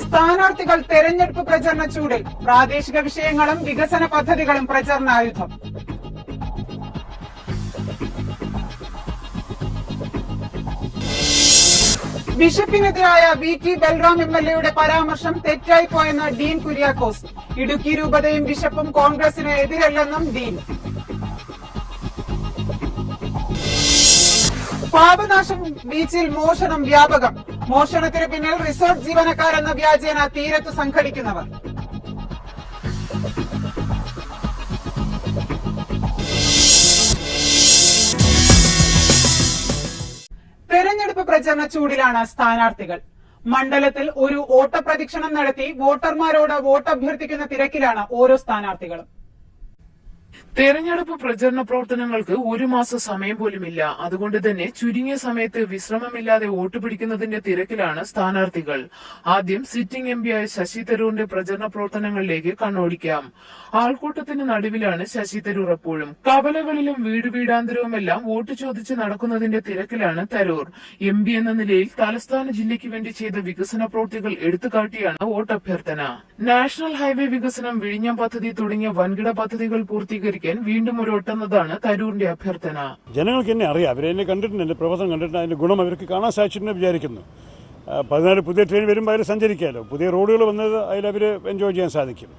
സ്ഥാനാർത്ഥികൾ തെരഞ്ഞെടുപ്പ് പ്രചരണ ചൂടിൽ. പ്രാദേശിക വിഷയങ്ങളും വികസന പദ്ധതികളും പ്രചരണായുധം. ബിഷപ്പിനെതിരായ VT ബൽറാം MLAയുടെ പരാമർശം തെറ്റായി പോയെന്ന് ഡീൻ കുര്യാക്കോസ്. ഇടുക്കി രൂപതയും ബിഷപ്പും കോൺഗ്രസിന് എതിരല്ലെന്നും ഡീൻ. പാപനാശം ബീച്ചിൽ മോഷണം വ്യാപകം. മോഷണത്തിന് പിന്നിൽ റിസോർട്ട് ജീവനക്കാരെന്ന വ്യാജേന തീരത്ത് സംഘടിക്കുന്നവർ. തെരഞ്ഞെടുപ്പ് പ്രചരണ ചൂടിലാണ് സ്ഥാനാർത്ഥികൾ. മണ്ഡലത്തിൽ ഒരു ഓട്ടപ്രദക്ഷിണം നടത്തി വോട്ടർമാരോട് വോട്ട് അഭ്യർത്ഥിക്കുന്ന തിരക്കിലാണ് ഓരോ സ്ഥാനാർത്ഥികളും. തെരഞ്ഞെടുപ്പ് പ്രചരണ പ്രവർത്തനങ്ങൾക്ക് ഒരു മാസം സമയം പോലുമില്ല. അതുകൊണ്ട് തന്നെ ചുരുങ്ങിയ സമയത്ത് വിശ്രമമില്ലാതെ വോട്ട് പിടിക്കുന്നതിന്റെ തിരക്കിലാണ് സ്ഥാനാർത്ഥികൾ. ആദ്യം സിറ്റിംഗ് MP ആയ ശശി തരൂരിന്റെ പ്രചരണ പ്രവർത്തനങ്ങളിലേക്ക് കണ്ണോടിക്കാം. ആൾക്കൂട്ടത്തിന് നടുവിലാണ് ശശി തരൂർ എപ്പോഴും. കവലകളിലും വീടാന്തരവുമെല്ലാം വോട്ട് ചോദിച്ച് നടക്കുന്നതിന്റെ തിരക്കിലാണ് തരൂർ. MP എന്ന നിലയിൽ തലസ്ഥാന ജില്ലയ്ക്ക് വേണ്ടി ചെയ്ത വികസന പ്രവൃത്തികൾ എടുത്തുകാട്ടിയാണ് വോട്ടഭ്യർത്ഥന. നാഷണൽ ഹൈവേ വികസനം, വിഴിഞ്ഞം പദ്ധതി തുടങ്ങിയ വൻകിട പദ്ധതികൾ പൂർത്തീകരിക്കാൻ വീണ്ടും ഒരു ഒട്ടെന്നതാണ് തരൂരിന്റെ അഭ്യർത്ഥന. ജനങ്ങൾക്ക് എന്നെ അറിയാം, അവരെന്നെ കണ്ടിട്ടുണ്ട്, എന്റെ പ്രവർത്തനം കണ്ടിട്ടുണ്ട്, അതിന്റെ ഗുണം അവർക്ക് കാണാൻ സാധിച്ചിട്ടുണ്ടെന്ന് വിചാരിക്കുന്നു. 14 പുതിയ ട്രെയിൻ വരുമ്പോൾ അവർ സഞ്ചരിക്കാമല്ലോ, പുതിയ റോഡുകൾ വന്നത് അതിലവർ എൻജോയ് ചെയ്യാൻ സാധിക്കും.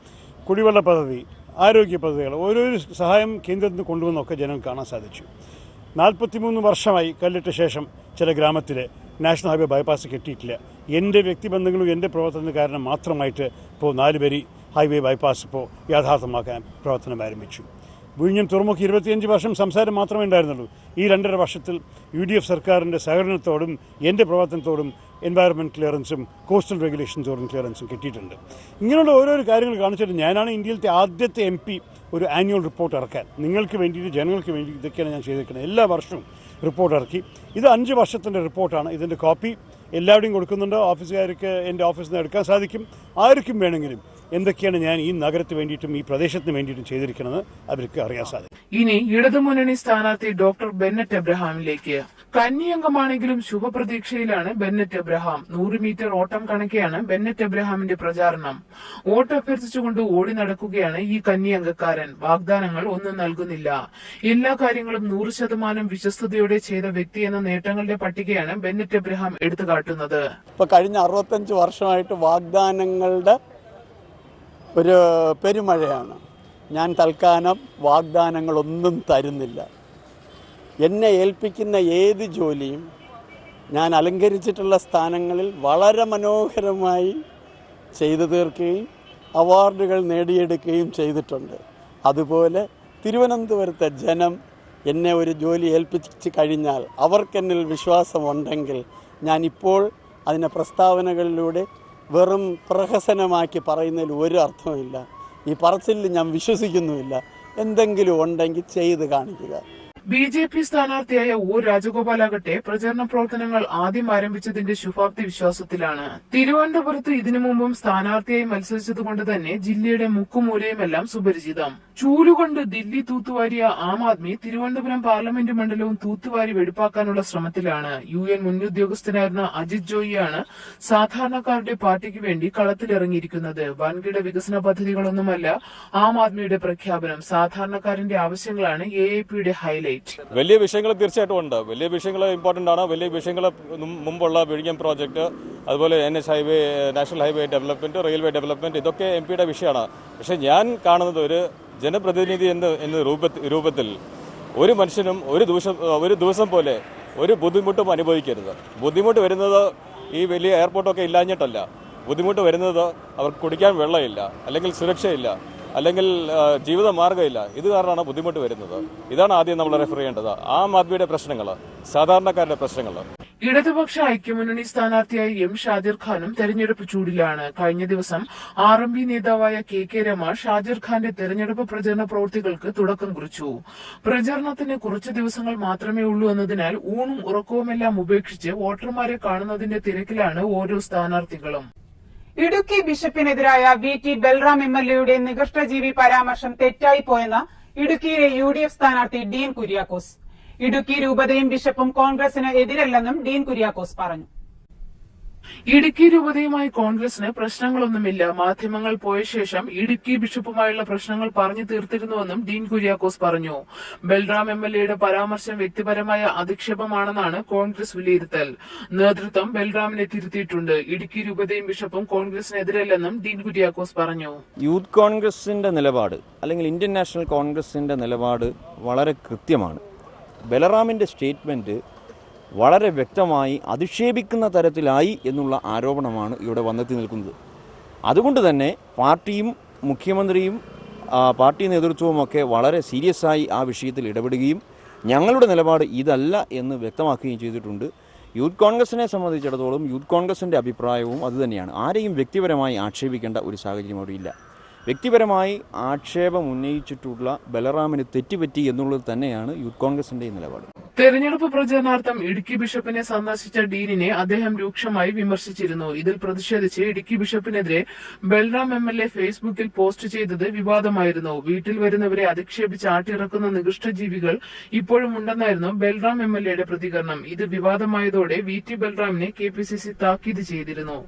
കുടിവെള്ള പദ്ധതി, ആരോഗ്യ പദ്ധതികൾ, ഓരോരു സഹായം കേന്ദ്രത്തിൽ നിന്ന് കൊണ്ടുവന്നൊക്കെ ജനങ്ങൾക്ക് കാണാൻ സാധിച്ചു. 43 വർഷമായി കല്ലിട്ട ശേഷം ചില ഗ്രാമത്തിൽ നാഷണൽ ഹൈവേ ബൈപ്പാസ് കെട്ടിയിട്ടില്ല. എൻ്റെ വ്യക്തിബന്ധങ്ങളും എൻ്റെ പ്രവർത്തനത്തിന് കാരണം മാത്രമായിട്ട് ഇപ്പോൾ 4 വരി ഹൈവേ ബൈപ്പാസ് ഇപ്പോൾ യാഥാർത്ഥ്യമാക്കാൻ പ്രവർത്തനം ആരംഭിച്ചു. വിഴിഞ്ഞം തുറമുഖം 25 വർഷം സംസാരം മാത്രമേ ഉണ്ടായിരുന്നുള്ളൂ. ഈ 2.5 വർഷത്തിൽ UDF സർക്കാരിൻ്റെ സഹകരണത്തോടും എൻ്റെ പ്രവർത്തനത്തോടും എൻവയറൺമെൻറ്റ് ക്ലിയറൻസും കോസ്റ്റൽ റെഗുലേഷൻസോടും ക്ലിയറൻസും കിട്ടിയിട്ടുണ്ട്. ഇങ്ങനെയുള്ള ഓരോരോ കാര്യങ്ങൾ കാണിച്ചിട്ട് ഞാനാണ് ഇന്ത്യയിലത്തെ ആദ്യത്തെ MP ഒരു ആനുവൽ റിപ്പോർട്ട് ഇറക്കാൻ. നിങ്ങൾക്ക് വേണ്ടിയിട്ട്, ജനങ്ങൾക്ക് വേണ്ടി ഇതൊക്കെയാണ് ഞാൻ ചെയ്തിരിക്കുന്നത്. എല്ലാ വർഷവും റിപ്പോർട്ട് ഇറക്കി. ഇത് 5 വർഷത്തിൻ്റെ റിപ്പോർട്ടാണ്. ഇതിൻ്റെ കോപ്പി എല്ലാവരുടെയും കൊടുക്കുന്നുണ്ട്. ഓഫീസുകാർക്ക് എൻ്റെ ഓഫീസിൽ നിന്ന് എടുക്കാൻ സാധിക്കും. ആർക്കും വേണമെങ്കിലും എന്തൊക്കെയാണ് ഞാൻ ഈ നഗരത്തിന് വേണ്ടിയിട്ടും ഈ പ്രദേശത്തിന് വേണ്ടിയിട്ടും ചെയ്തിരിക്കുന്നത് അവർക്ക് അറിയാൻ സാധിക്കും. ഇനി ഇടതുമുന്നണി സ്ഥാനാർത്ഥി ഡോക്ടർ ബെന്നറ്റ് എബ്രഹാമിലേക്ക്. കന്നിയംഗമാണെങ്കിലും ശുഭപ്രതീക്ഷയിലാണ് ബെന്നറ്റ് എബ്രഹാം. 100 മീറ്റർ ഓട്ടം കണക്കെയാണ് ബെന്നറ്റ് എബ്രഹാമിന്റെ പ്രചാരണം. വോട്ട് അഭ്യർത്ഥിച്ചുകൊണ്ട് ഓടി നടക്കുകയാണ് ഈ കന്നിയംഗക്കാരൻ. വാഗ്ദാനങ്ങൾ ഒന്നും നൽകുന്നില്ല. എല്ലാ കാര്യങ്ങളും 100% വിശ്വസ്തയോടെ ചെയ്ത വ്യക്തി എന്ന നേട്ടങ്ങളുടെ പട്ടികയാണ് ബെന്നറ്റ് എബ്രഹാം എടുത്തു കാട്ടുന്നത്. കഴിഞ്ഞ 65 വർഷമായിട്ട് വാഗ്ദാനങ്ങളുടെ ഒരു പെരുമഴയാണ്. ഞാൻ തൽക്കാലം വാഗ്ദാനങ്ങളൊന്നും തരുന്നില്ല. എന്നെ ഏൽപ്പിക്കുന്ന ഏത് ജോലിയും ഞാൻ അലങ്കരിച്ചിട്ടുള്ള സ്ഥാനങ്ങളിൽ വളരെ മനോഹരമായി ചെയ്തു തീർക്കുകയും അവാർഡുകൾ നേടിയെടുക്കുകയും ചെയ്തിട്ടുണ്ട്. അതുപോലെ തിരുവനന്തപുരത്തെ ജനം എന്നെ ഒരു ജോലി ഏൽപ്പിച്ച് കഴിഞ്ഞാൽ അവർക്കെന്നിൽ വിശ്വാസമുണ്ടെങ്കിൽ ഞാനിപ്പോൾ അതിനെ പ്രസ്താവനകളിലൂടെ വെറും പ്രഹസനമാക്കി പറയുന്നതിൽ ഒരു അർത്ഥമില്ല. ഈ പറച്ചിലിൽ ഞാൻ വിശ്വസിക്കുന്നുമില്ല. എന്തെങ്കിലും ഉണ്ടെങ്കിൽ ചെയ്ത് കാണിക്കുക. BJP സ്ഥാനാർത്ഥിയായ O രാജഗോപാലാകട്ടെ പ്രചരണ പ്രവർത്തനങ്ങൾ ആദ്യം ആരംഭിച്ചതിന്റെ ശുഭാപ്തി വിശ്വാസത്തിലാണ്. തിരുവനന്തപുരത്ത് ഇതിനു മുമ്പും സ്ഥാനാർത്ഥിയായി മത്സരിച്ചതുകൊണ്ട് തന്നെ ജില്ലയുടെ മുക്കുമൂലയുമെല്ലാം സുപരിചിതം. ചൂലുകൊണ്ട് ദില്ലി തൂത്തുവാരിയ ആം ആദ്മി തിരുവനന്തപുരം പാർലമെന്റ് മണ്ഡലവും തൂത്തുവാരി വെടിപ്പാക്കാനുള്ള ശ്രമത്തിലാണ്. UN മുൻ ഉദ്യോഗസ്ഥനായിരുന്ന അജിത് ജോയിയാണ് സാധാരണക്കാരുടെ പാർട്ടിക്ക് വേണ്ടി കളത്തിലിറങ്ങിയിരിക്കുന്നത്. വൻകിട വികസന പദ്ധതികളൊന്നുമല്ല ആം ആദ്മിയുടെ പ്രഖ്യാപനം. സാധാരണക്കാരന്റെ ആവശ്യങ്ങളാണ് AAPയുടെ ഹൈലൈറ്റ്. വലിയ വിഷയങ്ങൾ തീർച്ചയായിട്ടും ഉണ്ട്. വലിയ വിഷയങ്ങൾ ഇമ്പോർട്ടൻ്റ് ആണ്. വലിയ വിഷയങ്ങൾ മുമ്പുള്ള വിഴിഞ്ഞം പ്രോജക്റ്റ്, അതുപോലെ NH highway, national highway development, railway development, ഇതൊക്കെ MP യുടെ വിഷയമാണ്. പക്ഷേ ഞാൻ കാണുന്നത് ഒരു ജനപ്രതിനിധി എന്ന രൂപത്തിൽ ഒരു മനുഷ്യനും ഒരു ദിവസം പോലെ ഒരു ബുദ്ധിമുട്ടും അനുഭവിക്കരുത്. ബുദ്ധിമുട്ട് വരുന്നത് ഈ വലിയ എയർപോർട്ടൊക്കെ ഇല്ലാഞ്ഞിട്ടല്ല. ബുദ്ധിമുട്ട് വരുന്നത് അവർക്ക് കുടിക്കാൻ വെള്ളമില്ല, അല്ലെങ്കിൽ സുരക്ഷയില്ല, അല്ലെങ്കിൽ ജീവിത മാർഗ്ഗമില്ല. ഇത് കാരണമാണ് ബുദ്ധിമുട്ട് വരുന്നത്. ഇതാണ് ആദ്യം നമ്മൾ റെഫർ ചെയ്യേണ്ടത്. ആം ആദ്മിയുടെ പ്രശ്നങ്ങൾ, സാധാരണക്കാരുടെ പ്രശ്നങ്ങൾ. ഇടതുപക്ഷ ഐക്യമുന്നണി സ്ഥാനാർത്ഥിയായി M ഷാജിർ ഖാനും തെരഞ്ഞെടുപ്പ് ചൂടിലാണ്. കഴിഞ്ഞ ദിവസം RMP നേതാവായ KK രമ ഷാജിർ ഖാന്റെ തെരഞ്ഞെടുപ്പ് പ്രചരണ പ്രവൃത്തികൾക്ക് തുടക്കം കുറിച്ചു. പ്രചരണത്തിന് കുറച്ചു ദിവസങ്ങൾ മാത്രമേ ഉള്ളൂ എന്നതിനാൽ ഊണും ഉറക്കവുമെല്ലാം ഉപേക്ഷിച്ച് വോട്ടർമാരെ കാണുന്നതിന്റെ തിരക്കിലാണ് ഓരോ സ്ഥാനാർത്ഥികളും. ഇടുക്കി ബിഷപ്പിനെതിരായ VT ബൽറാം MLAയുടെ നികഷ്ടജീവി പരാമർശം തെറ്റായി പോയെന്ന് ഇടുക്കിയിലെ UDF സ്ഥാനാർത്ഥി ഡീൻ കുര്യാക്കോസ്. ഇടുക്കി രൂപതയും ബിഷപ്പും കോൺഗ്രസിന് എതിരല്ലെന്നും ഡീൻ കുര്യാക്കോസ് പറഞ്ഞു. ഇടുക്കി രൂപതയുമായി കോൺഗ്രസിന് പ്രശ്നങ്ങളൊന്നുമില്ല. മാധ്യമങ്ങൾ പോയ ശേഷം ഇടുക്കി ബിഷപ്പുമായുള്ള പ്രശ്നങ്ങൾ പറഞ്ഞു തീർത്തിരുന്നുവെന്നും ഡീൻ കുര്യാക്കോസ് പറഞ്ഞു. ബൽറാം എംഎൽഎയുടെ പരാമർശം വ്യക്തിപരമായ അധിക്ഷേപമാണെന്നാണ് കോൺഗ്രസ് വിലയിരുത്തൽ. നേതൃത്വം ബൽറാമിനെ തിരുത്തിയിട്ടുണ്ട്. ഇടുക്കി രൂപതയും ബിഷപ്പും കോൺഗ്രസിനെതിരല്ലെന്നും ഡീൻ കുര്യാക്കോസ് പറഞ്ഞു. യൂത്ത് കോൺഗ്രസിന്റെ നിലപാട് അല്ലെങ്കിൽ ഇന്ത്യൻ നാഷണൽ കോൺഗ്രസിന്റെ നിലപാട് വളരെ കൃത്യമാണ്. ബലറാമിന്റെ സ്റ്റേറ്റ്മെന്റ് വളരെ വ്യക്തമായി അധിക്ഷേപിക്കുന്ന തരത്തിലായി എന്നുള്ള ആരോപണമാണ് ഇവിടെ വന്നെത്തി നിൽക്കുന്നത്. അതുകൊണ്ട് തന്നെ പാർട്ടിയും മുഖ്യമന്ത്രിയും പാർട്ടി നേതൃത്വവുമൊക്കെ വളരെ സീരിയസായി ആ വിഷയത്തിൽ ഇടപെടുകയും ഞങ്ങളുടെ നിലപാട് ഇതല്ല എന്ന് വ്യക്തമാക്കുകയും ചെയ്തിട്ടുണ്ട്. യൂത്ത് കോൺഗ്രസിനെ സംബന്ധിച്ചിടത്തോളം യൂത്ത് കോൺഗ്രസിൻ്റെ അഭിപ്രായവും അതുതന്നെയാണ്. ആരെയും വ്യക്തിപരമായി ആക്ഷേപിക്കേണ്ട ഒരു സാഹചര്യം അവിടെ ഇല്ല. വ്യക്തിപരമായി ആക്ഷേപം ഉന്നയിച്ചിട്ടുള്ള ബലറാമിന് തെറ്റുപറ്റി എന്നുള്ളത് തന്നെയാണ് യൂത്ത് കോൺഗ്രസിന്റെ നിലപാട്. തെരഞ്ഞെടുപ്പ് പ്രചരണാർത്ഥം ഇടുക്കി ബിഷപ്പിനെ സന്ദർശിച്ച ഡീനിനെ അദ്ദേഹം രൂക്ഷമായി വിമർശിച്ചിരുന്നു. ഇതിൽ പ്രതിഷേധിച്ച് ഇടുക്കി ബിഷപ്പിനെതിരെ ബൽറാം എംഎൽഎ ഫേസ്ബുക്കിൽ പോസ്റ്റ് ചെയ്തത് വിവാദമായിരുന്നു. വീട്ടിൽ വരുന്നവരെ അധിക്ഷേപിച്ച് ആട്ടിയിറക്കുന്ന നികൃഷ്ടജീവികൾ ഇപ്പോഴും ഉണ്ടെന്നായിരുന്നു ബൽറാം എംഎൽഎയുടെ പ്രതികരണം. ഇത് വിവാദമായതോടെ VT ബൽറാമിനെ KPCC താക്കീത് ചെയ്തിരുന്നു.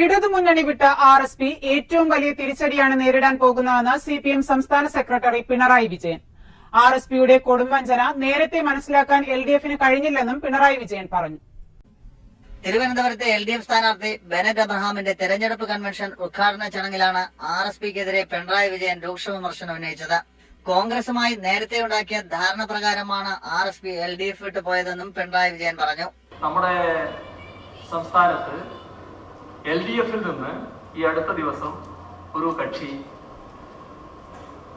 ഇടതുമുന്നണി വിട്ട RSP ഏറ്റവും വലിയ തിരിച്ചടിയാണ് നേരിടാൻ പോകുന്നതെന്ന് CPM സംസ്ഥാന സെക്രട്ടറി പിണറായി വിജയൻ. RSPയുടെ കൊടുംവഞ്ചന നേരത്തെ മനസ്സിലാക്കാൻ LDFന് കഴിഞ്ഞില്ലെന്നും പിണറായി വിജയൻ പറഞ്ഞു. തിരുവനന്തപുരത്തെ LDF സ്ഥാനാർത്ഥി ബെനറ്റ് അബ്രഹാമിന്റെ തെരഞ്ഞെടുപ്പ് കൺവെൻഷൻ ഉദ്ഘാടന ചടങ്ങിലാണ് RSPക്കെതിരെ പിണറായി വിജയൻ രൂക്ഷ വിമർശനം ഉന്നയിച്ചത്. കോൺഗ്രസുമായി നേരത്തെ ഉണ്ടാക്കിയ ധാരണ പ്രകാരമാണ് RSP LDF വിട്ടു പോയതെന്നും പിണറായി വിജയൻ പറഞ്ഞു. നമ്മുടെ സംസ്ഥാനത്ത് LDFൽ നിന്ന് ഈ അടുത്ത ദിവസം ഒരു കക്ഷി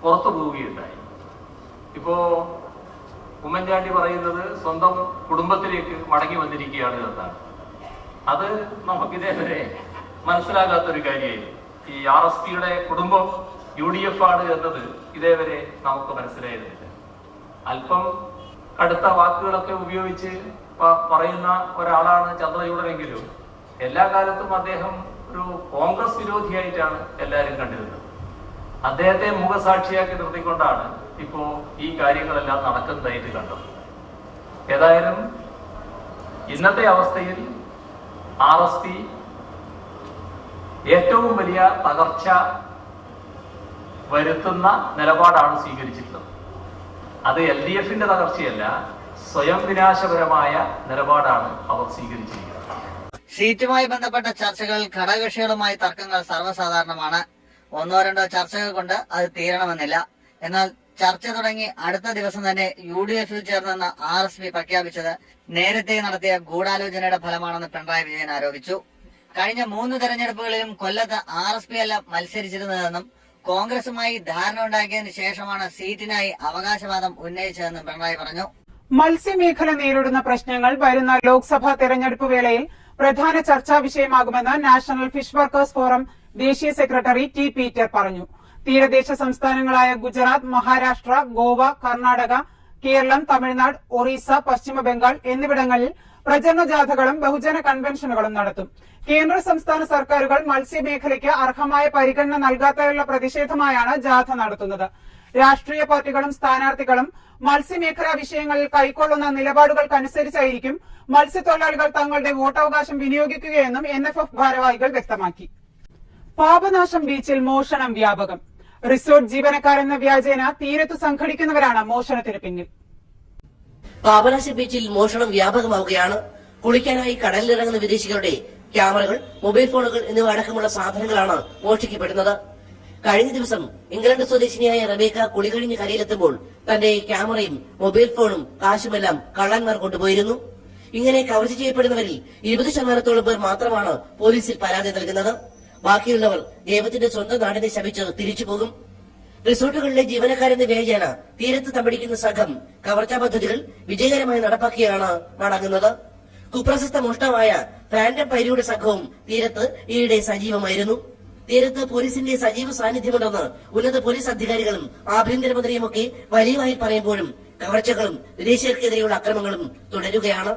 പുറത്തു പോവുകയുണ്ടായി. ഇപ്പോ ഉമ്മൻചാണ്ടി പറയുന്നത് സ്വന്തം കുടുംബത്തിലേക്ക് മടങ്ങി വന്നിരിക്കുകയാണ് എന്നാണ്. അത് നമുക്കിതേവരെ മനസ്സിലാകാത്തൊരു കാര്യമായിരുന്നു. ഈ RSPയുടെ കുടുംബം UDF ആണ് എന്നത് ഇതേവരെ നമുക്ക് മനസ്സിലായിരുന്നില്ല. അല്പം കടുത്ത വാക്കുകളൊക്കെ ഉപയോഗിച്ച് പറയുന്ന ഒരാളാണ് ചന്ദ്രചൂഡനെങ്കിലും എല്ലാ കാലത്തും അദ്ദേഹം ഒരു കോൺഗ്രസ് വിരോധിയായിട്ടാണ് എല്ലാവരും കണ്ടിരുന്നത്. അദ്ദേഹത്തെ മുഖസാക്ഷിയാക്കി നിർത്തിക്കൊണ്ടാണ് ഇപ്പോ ഈ കാര്യങ്ങളെല്ലാം നടക്കുന്നതായിട്ട് കണ്ടത്. ഏതായാലും ഇന്നത്തെ അവസ്ഥയിൽ RSP ഏറ്റവും വലിയ തകർച്ച വരുത്തുന്ന നിലപാടാണ് സ്വീകരിച്ചിട്ടുള്ളത്. അത് LDFന്റെ തകർച്ചയല്ല, സ്വയം വിനാശപരമായ നിലപാടാണ് അവർ സ്വീകരിച്ചിരിക്കുന്നത്. സീറ്റുമായി ബന്ധപ്പെട്ട ചർച്ചകൾ ഘടകകക്ഷികളുമായി തർക്കങ്ങൾ സർവ്വസാധാരണമാണ്. ഒന്നോ രണ്ടോ ചർച്ചകൾ കൊണ്ട് അത് തീരണമെന്നില്ല. എന്നാൽ ചർച്ച തുടങ്ങി അടുത്ത ദിവസം തന്നെ UDFൽ ചേർന്നെന്ന് RSP പ്രഖ്യാപിച്ചത് നേരത്തെ നടത്തിയ ഗൂഢാലോചനയുടെ ഫലമാണെന്ന് പിണറായി വിജയൻ ആരോപിച്ചു. കഴിഞ്ഞ 3 തെരഞ്ഞെടുപ്പുകളിലും കൊല്ലത്ത് RSP അല്ല മത്സരിച്ചിരുന്നതെന്നും കോൺഗ്രസുമായി ധാരണ ഉണ്ടാക്കിയതിനു ശേഷമാണ് സീറ്റിനായി അവകാശവാദം ഉന്നയിച്ചതെന്നും പിണറായി പറഞ്ഞു. മത്സ്യമേഖല നേരിടുന്ന പ്രശ്നങ്ങൾ വരുന്ന ലോക്സഭാ തെരഞ്ഞെടുപ്പ് വേളയിൽ പ്രധാന ചർച്ചാ വിഷയമാകുമെന്ന് നാഷണൽ ഫിഷ് വർക്കേഴ്സ് ഫോറം ദേശീയ സെക്രട്ടറി T. പീറ്റർ പറഞ്ഞു. തീരദേശ സംസ്ഥാനങ്ങളായ ഗുജറാത്ത്, മഹാരാഷ്ട്ര, ഗോവ, കർണാടക, കേരളം, തമിഴ്നാട്, ഒറീസ, പശ്ചിമ ബംഗാൾ എന്നിവിടങ്ങളിൽ പ്രചരണ ജാഥകളും ബഹുജന കൺവെൻഷനുകളും നടത്തും. കേന്ദ്ര സംസ്ഥാന സർക്കാരുകൾ മത്സ്യമേഖലയ്ക്ക് അർഹമായ പരിഗണന നൽകാത്തതിലുള്ള പ്രതിഷേധമായാണ് ജാഥ നടത്തുന്നത്. രാഷ്ട്രീയ പാർട്ടികളും സ്ഥാനാർത്ഥികളും മത്സ്യമേഖലാ വിഷയങ്ങളിൽ കൈക്കൊള്ളുന്ന നിലപാടുകൾക്കനുസരിച്ചായിരിക്കും മത്സ്യത്തൊഴിലാളികൾ തങ്ങളുടെ വോട്ടവകാശം വിനിയോഗിക്കുകയെന്നും NFF ഭാരവാഹികൾ വ്യക്തമാക്കി. പാപനാശം ബീച്ചിൽ മോഷണം വ്യാപകം. റിസോർട്ട് ജീവനക്കാരെന്ന വ്യാജേന തീരത്തു സംഘടിക്കുന്നവരാണ് മോഷണത്തിന് പിന്നിൽ. പാപനാശം ബീച്ചിൽ മോഷണം വ്യാപകമാവുകയാണ്. കുളിക്കാനായി കടലിലിറങ്ങുന്ന വിദേശികളുടെ ക്യാമറകൾ, മൊബൈൽ ഫോണുകൾ എന്നിവ അടക്കമുള്ള സാധനങ്ങളാണ് മോഷ്ടിക്കപ്പെടുന്നത്. കഴിഞ്ഞ ദിവസം ഇംഗ്ലണ്ട് സ്വദേശിനിയായ റബേക്ക കുളി കഴിഞ്ഞ് കരയിലെത്തുമ്പോൾ തന്റെ ക്യാമറയും മൊബൈൽ ഫോണും കാശുമെല്ലാം കള്ളന്മാർ കൊണ്ടുപോയിരുന്നു. ഇങ്ങനെ കവർച്ച ചെയ്യപ്പെടുന്നവരിൽ 20% പേർ മാത്രമാണ് പോലീസിൽ പരാതി നൽകുന്നത്. ബാക്കിയുള്ളവർ ദൈവത്തിന്റെ സ്വന്തം നാടിനെ ശപിച്ച് തിരിച്ചുപോകും. റിസോർട്ടുകളിലെ ജീവനക്കാരെന്ന വ്യാജേന തീരത്ത് തമ്പടിക്കുന്ന സംഘം കവർച്ചാ പദ്ധതികൾ വിജയകരമായി നടപ്പാക്കിയാണ് മടങ്ങുന്നത്. കുപ്രശസ്ത മോഷ്ടാവായ ഫാന്റം പൈരിയുടെ സംഘവും തീരത്ത് ഈയിടെ സജീവമായിരുന്നു. തീരത്ത് പോലീസിന്റെ സജീവ സാന്നിധ്യമുണ്ടെന്ന് ഉന്നത പോലീസ് അധികാരികളും ആഭ്യന്തരമന്ത്രിയുമൊക്കെ വലിയ വായിൽ പറയുമ്പോഴും കവർച്ചകളും വിദേശീയർക്കെതിരെയുള്ള അക്രമങ്ങളും തുടരുകയാണ്.